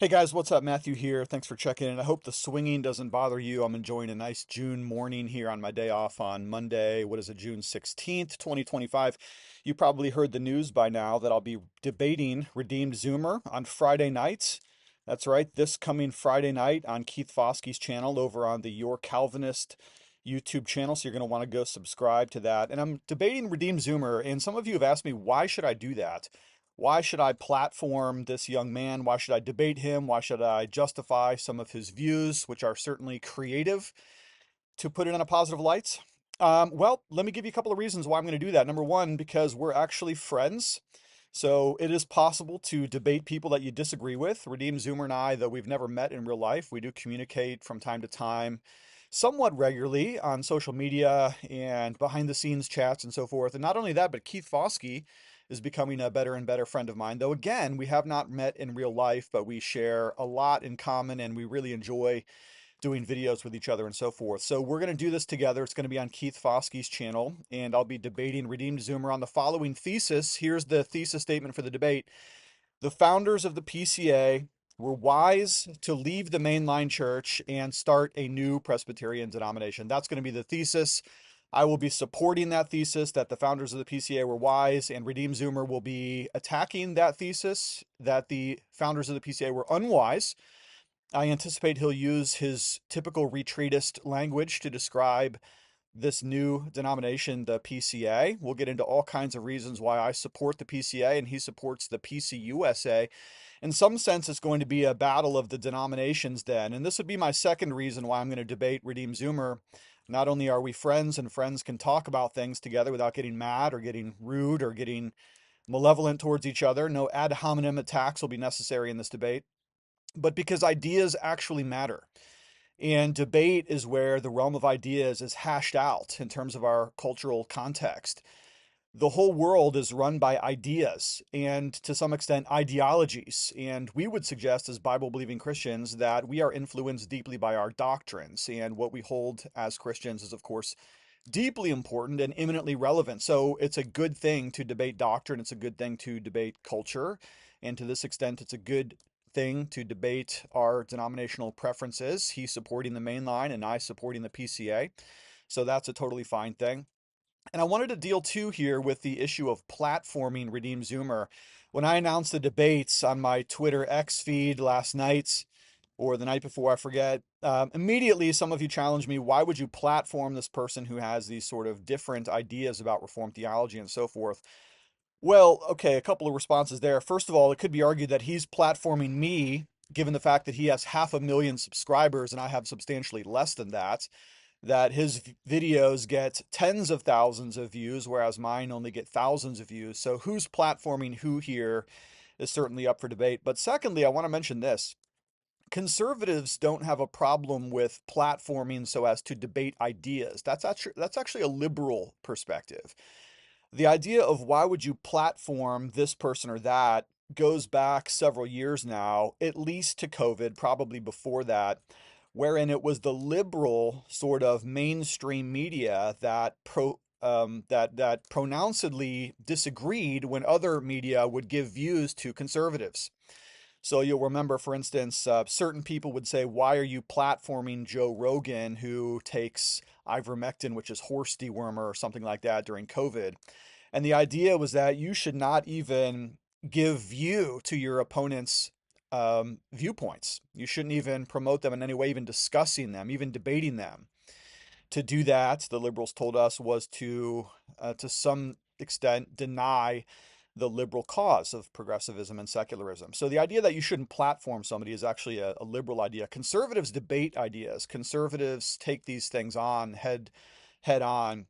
Hey guys, what's up? Matthew here. Thanks for checking in. I hope the swinging doesn't bother you. I'm enjoying a nice June morning here on my day off on Monday. What is it, June 16th, 2025? You probably heard the news by now that I'll be debating Redeemed Zoomer on Friday nights. That's right, this coming Friday night on Keith Foskey's channel over on the Your Calvinist YouTube channel. So you're going to want to go subscribe to that. And I'm debating Redeemed Zoomer, and some of you have asked me, why should I do that? Why should I platform this young man? Why should I debate him? Why should I justify some of his views, which are certainly creative, to put it in a positive light? Well, let me give you a couple of reasons why I'm going to do that. Number one, because we're actually friends. So it is possible to debate people that you disagree with. Redeem Zoomer and I, though we've never met in real life, we do communicate from time to time, somewhat regularly on social media and behind the scenes chats and so forth. And not only that, but Keith Foskey is becoming a better and better friend of mine. Though again, we have not met in real life, but we share a lot in common and we really enjoy doing videos with each other and so forth. So we're going to do this together. It's going to be on Keith Foskey's channel, and I'll be debating Redeemed Zoomer on the following thesis. Here's the thesis statement for the debate. The founders of the PCA were wise to leave the mainline church and start a new Presbyterian denomination. That's going to be the thesis. I will be supporting that thesis that the founders of the PCA were wise, and Redeemed Zoomer will be attacking that thesis that the founders of the PCA were unwise. I anticipate he'll use his typical retreatist language to describe this new denomination, the PCA. We'll get into all kinds of reasons why I support the PCA and he supports the PCUSA. In some sense, it's going to be a battle of the denominations then. And this would be my second reason why I'm going to debate Redeem Zoomer. Not only are we friends and friends can talk about things together without getting mad or getting rude or getting malevolent towards each other, no ad hominem attacks will be necessary in this debate, but because ideas actually matter. And debate is where the realm of ideas is hashed out in terms of our cultural context. The whole world is run by ideas and to some extent ideologies. And we would suggest as Bible believing Christians that we are influenced deeply by our doctrines. And what we hold as Christians is, of course, deeply important and eminently relevant. So it's a good thing to debate doctrine. It's a good thing to debate culture. And to this extent, it's a good thing to debate our denominational preferences. He's supporting the main line and I supporting the PCA. So that's a totally fine thing. And I wanted to deal too here with the issue of platforming Redeem Zoomer. When I announced the debates on my Twitter X feed last night, or the night before, I forget. Immediately, some of you challenged me, why would you platform this person who has these sort of different ideas about Reformed theology and so forth? Well, okay, a couple of responses there. First of all, it could be argued that he's platforming me, given the fact that he has 500,000 subscribers and I have substantially less than that his videos get tens of thousands of views, whereas mine only get thousands of views. So who's platforming who here is certainly up for debate. But secondly, I want to mention this. Conservatives don't have a problem with platforming so as to debate ideas. That's actually a liberal perspective. The idea of why would you platform this person or that goes back several years now, at least to COVID, probably before that, wherein it was the liberal sort of mainstream media that pronouncedly disagreed when other media would give views to conservatives. So you'll remember, for instance, certain people would say, why are you platforming Joe Rogan, who takes ivermectin, which is horse dewormer or something like that, during COVID? And the idea was that you should not even give view to your opponent's viewpoints. You shouldn't even promote them in any way, even discussing them, even debating them. To do that, the liberals told us, was to some extent, deny the liberal cause of progressivism and secularism. So the idea that you shouldn't platform somebody is actually a liberal idea. Conservatives debate ideas. Conservatives take these things on head on,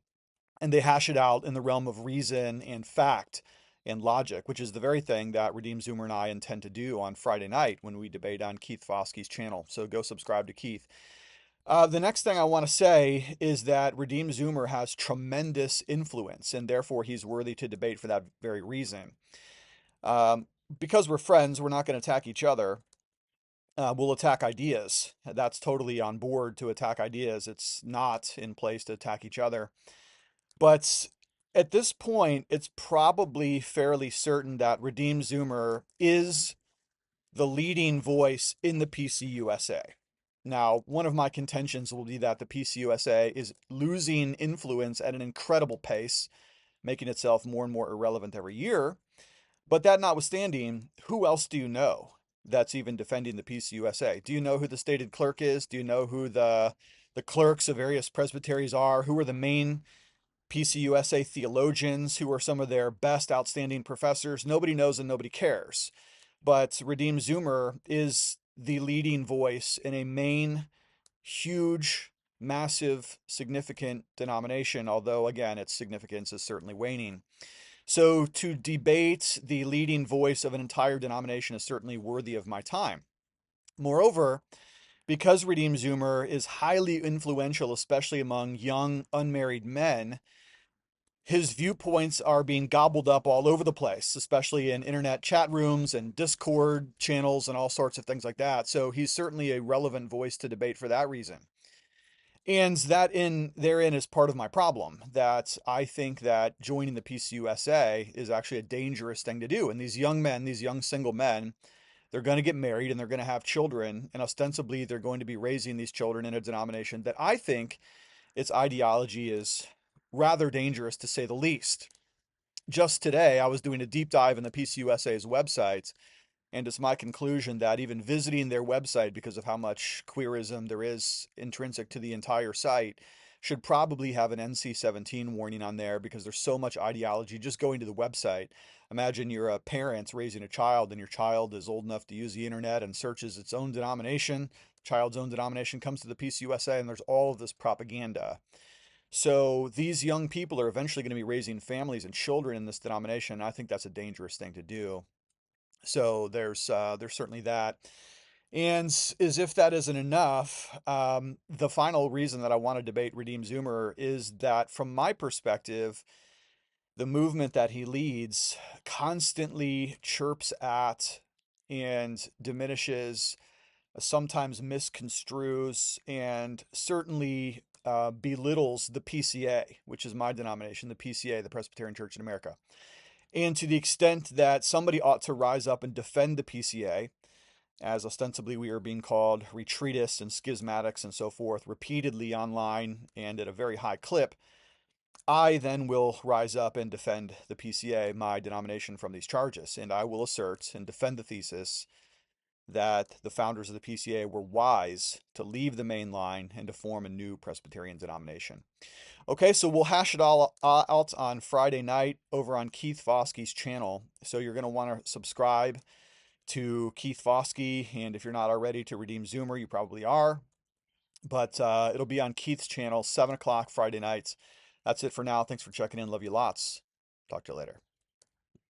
and they hash it out in the realm of reason and fact and logic, which is the very thing that Redeem Zoomer and I intend to do on Friday night when we debate on Keith Foskey's channel. So go subscribe to Keith. The next thing I want to say is that Redeem Zoomer has tremendous influence, and therefore he's worthy to debate for that very reason. Um, because we're friends, we're not going to attack each other. We'll attack ideas. That's totally on board to attack ideas. It's not in place to attack each other. But at this point, it's probably fairly certain that Redeem Zoomer is the leading voice in the PCUSA. Now, one of my contentions will be that the PCUSA is losing influence at an incredible pace, making itself more and more irrelevant every year. But that notwithstanding, who else do you know that's even defending the PCUSA? Do you know who the stated clerk is? Do you know who the clerks of various presbyteries are? Who are the main PCUSA theologians? Who are some of their best outstanding professors? Nobody knows and nobody cares. But Redeem Zoomer is the leading voice in a main, huge, massive, significant denomination, although, again, its significance is certainly waning. So to debate the leading voice of an entire denomination is certainly worthy of my time. Moreover, because Redeem Zoomer is highly influential, especially among young unmarried men, his viewpoints are being gobbled up all over the place, especially in internet chat rooms and Discord channels and all sorts of things like that. So he's certainly a relevant voice to debate for that reason. And that in therein is part of my problem, that I think that joining the PCUSA is actually a dangerous thing to do. And these young men, these young single men, they're going to get married and they're going to have children, and ostensibly they're going to be raising these children in a denomination that I think its ideology is rather dangerous, to say the least. Just today, I was doing a deep dive in the PCUSA's website, and it's my conclusion that even visiting their website, because of how much queerism there is intrinsic to the entire site, should probably have an NC-17 warning on there, because there's so much ideology just going to the website. Imagine you're a parent raising a child and your child is old enough to use the internet and searches its own denomination. The child's own denomination comes to the PCUSA and there's all of this propaganda. So these young people are eventually going to be raising families and children in this denomination. And I think that's a dangerous thing to do. So there's certainly that. And as if that isn't enough, the final reason that I want to debate Redeem Zoomer is that, from my perspective, the movement that he leads constantly chirps at and diminishes, sometimes misconstrues, and certainly belittles the PCA, which is my denomination, the PCA, the Presbyterian Church in America. And to the extent that somebody ought to rise up and defend the PCA, as ostensibly we are being called retreatists and schismatics and so forth repeatedly online and at a very high clip, I then will rise up and defend the PCA, my denomination, from these charges. And I will assert and defend the thesis that the founders of the PCA were wise to leave the main line and to form a new Presbyterian denomination. Okay, so we'll hash it all out on Friday night over on Keith Foskey's channel. So you're going to want to subscribe to Keith Foskey, and if you're not already, to Redeem Zoomer, you probably are. But it'll be on Keith's channel, 7 o'clock Friday nights. That's it for now. Thanks for checking in. Love you lots. Talk to you later.